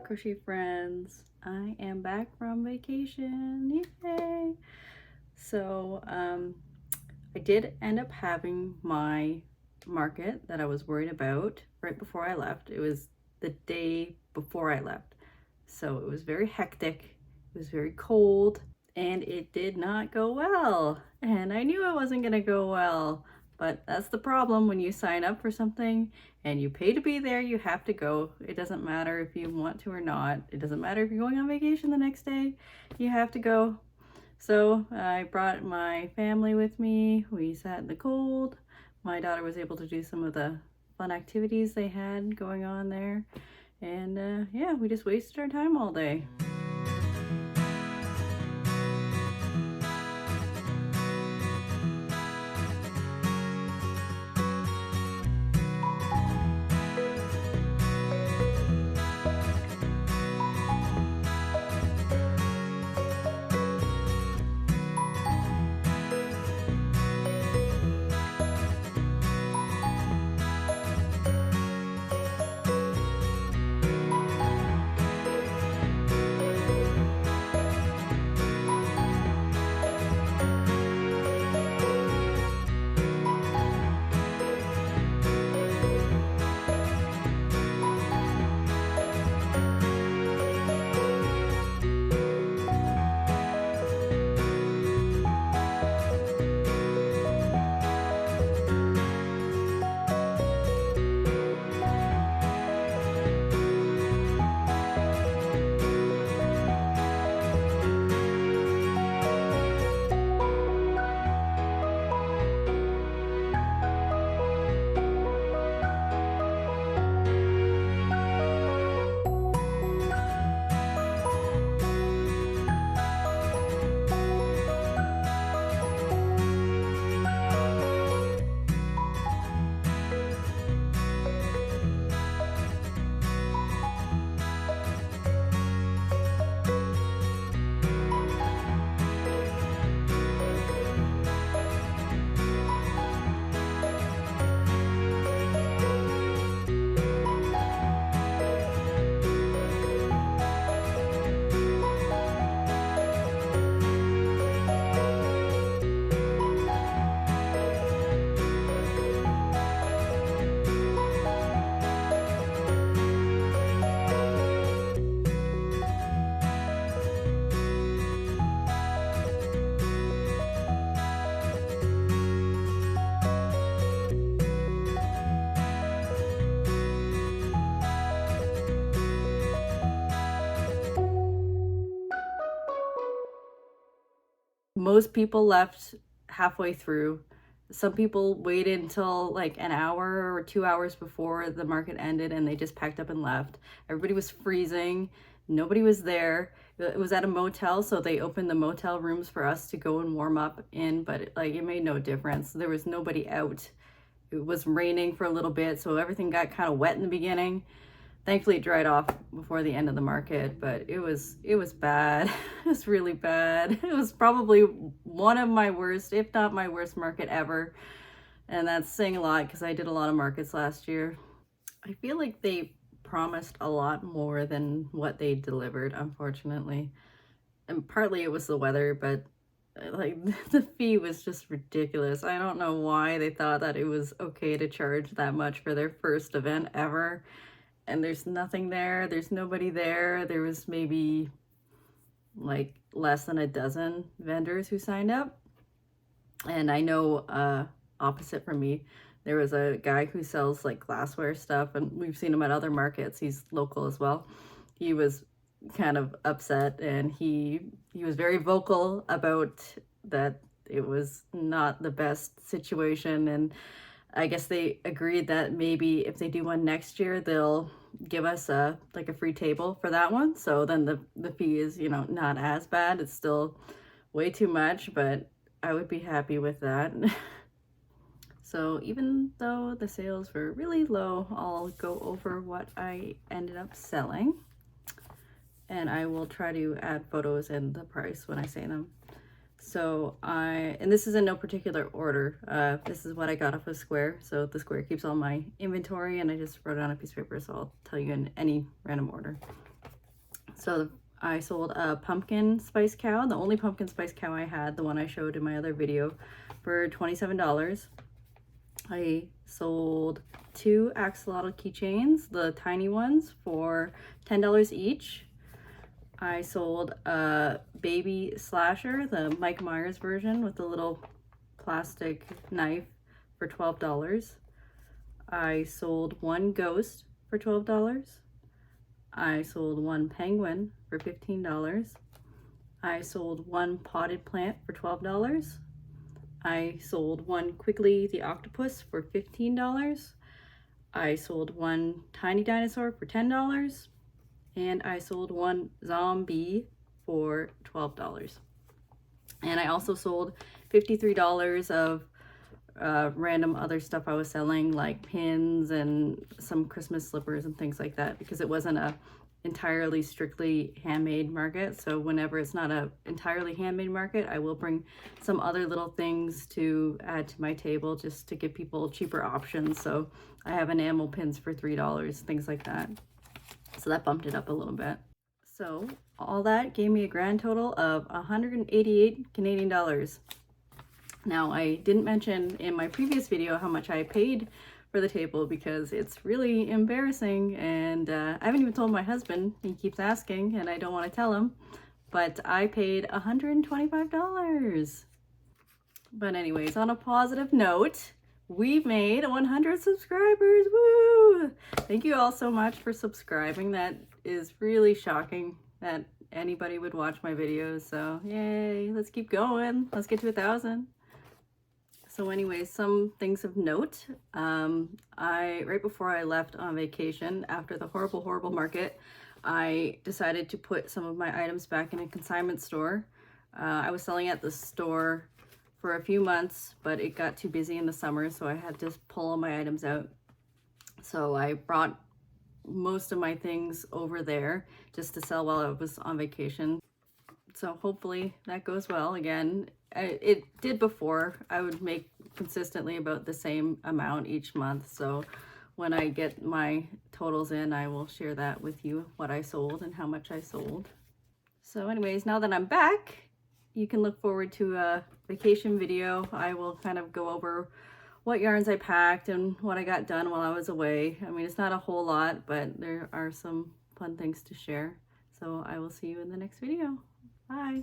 crochet friends? I am back from vacation. Yay! So I did end up having my market that I was worried about right before I left. It was the day before I left, so it was very hectic. It was very cold and it did not go well, and I knew it wasn't gonna go well. But that's the problem when you sign up for something and you pay to be there, you have to go. It doesn't matter if you want to or not. It doesn't matter if you're going on vacation the next day, you have to go. So I brought my family with me. We sat in the cold. My daughter was able to do some of the fun activities they had going on there. And yeah, we just wasted our time all day. Most people left halfway through. Some people waited until like an hour or 2 hours before the market ended and they just packed up and left. Everybody was freezing. Nobody was there. It was at a motel, so they opened the motel rooms for us to go and warm up in, but it made no difference. There was nobody out. It was raining for a little bit, so everything got kind of wet in the beginning. Thankfully it dried off before the end of the market, but it was bad. It was really bad. It was probably one of my worst, if not my worst market ever. And that's saying a lot because I did a lot of markets last year. I feel like they promised a lot more than what they delivered, unfortunately. And partly it was the weather, but like the fee was just ridiculous. I don't know why they thought that it was okay to charge that much for their first event ever. And there's nothing there. There's nobody there. There was maybe like less than a dozen vendors who signed up. And I know opposite from me, there was a guy who sells like glassware stuff, and we've seen him at other markets. He's local as well. He was kind of upset, and he was very vocal about that it was not the best situation. And I guess they agreed that maybe if they do one next year, they'll give us a free table for that one. So then the fee is, not as bad. It's still way too much, but I would be happy with that. So even though the sales were really low, I'll go over what I ended up selling. And I will try to add photos and the price when I say them. So and this is in no particular order. This is what I got off of Square. So the Square keeps all my inventory, and I just wrote it on a piece of paper, so I'll tell you in any random order. So I sold a pumpkin spice cow, the only pumpkin spice cow I had, the one I showed in my other video, for $27. I sold 2 axolotl keychains, the tiny ones, for $10 each. I sold a baby slasher, the Mike Myers version with the little plastic knife, for $12. I sold 1 ghost for $12. I sold 1 penguin for $15. I sold 1 potted plant for $12. I sold 1 Quigley the octopus for $15. I sold 1 tiny dinosaur for $10. And I sold 1 zombie for $12. And I also sold $53 of random other stuff I was selling, like pins and some Christmas slippers and things like that, because it wasn't a entirely strictly handmade market. So whenever it's not a entirely handmade market, I will bring some other little things to add to my table just to give people cheaper options. So I have enamel pins for $3, things like that. So that bumped it up a little bit. So all that gave me a grand total of 188 Canadian dollars. Now, I didn't mention in my previous video how much I paid for the table because it's really embarrassing, and I haven't even told my husband. He keeps asking and I don't want to tell him, but I paid $125. But anyways, on a positive note, we've made 100 subscribers. Woo! Thank you all so much for subscribing. That is really shocking that anybody would watch my videos. So yay, let's keep going. Let's get to 1,000. So anyways, some things of note. Right before I left on vacation, after the horrible market, I decided to put some of my items back in a consignment store. I was selling at the store for a few months, but it got too busy in the summer, so I had to pull all my items out. So I brought most of my things over there just to sell while I was on vacation. So hopefully that goes well. Again, it did before. I would make consistently about the same amount each month. So when I get my totals in, I will share that with you, what I sold and how much I sold. So anyways, now that I'm back, you can look forward to a vacation video. I will kind of go over what yarns I packed and what I got done while I was away. I mean, it's not a whole lot, but there are some fun things to share. So I will see you in the next video. Bye.